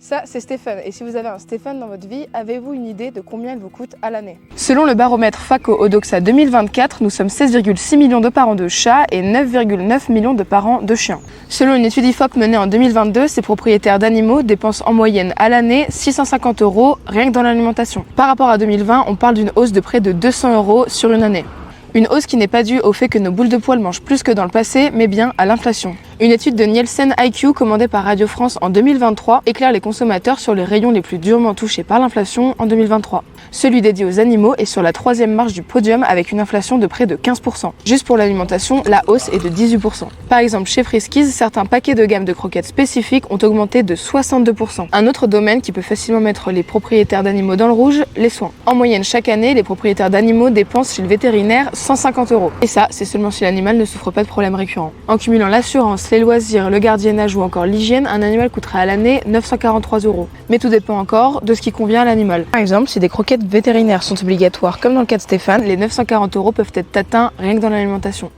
Ça, c'est Stéphane. Et si vous avez un Stéphane dans votre vie, avez-vous une idée de combien il vous coûte à l'année? Selon le baromètre FACO-Odoxa 2024, nous sommes 16,6 millions de parents de chats et 9,9 millions de parents de chiens. Selon une étude IFOP menée en 2022, ces propriétaires d'animaux dépensent en moyenne à l'année 650 € rien que dans l'alimentation. Par rapport à 2020, on parle d'une hausse de près de 200 € sur une année. Une hausse qui n'est pas due au fait que nos boules de poils mangent plus que dans le passé, mais bien à l'inflation. Une étude de Nielsen IQ commandée par Radio France en 2023 éclaire les consommateurs sur les rayons les plus durement touchés par l'inflation en 2023. Celui dédié aux animaux est sur la 3e marche du podium avec une inflation de près de 15%. Juste pour l'alimentation, la hausse est de 18%. Par exemple, chez Friskies, certains paquets de gamme de croquettes spécifiques ont augmenté de 62%. Un autre domaine qui peut facilement mettre les propriétaires d'animaux dans le rouge, les soins. En moyenne, chaque année, les propriétaires d'animaux dépensent chez le vétérinaire 150 €. Et ça, c'est seulement si l'animal ne souffre pas de problèmes récurrents. En cumulant l'assurance, les loisirs, le gardiennage ou encore l'hygiène, un animal coûterait à l'année 943 €. Mais tout dépend encore de ce qui convient à l'animal. Par exemple, si des croquettes vétérinaires sont obligatoires, comme dans le cas de Stéphane, les 940 € peuvent être atteints rien que dans l'alimentation.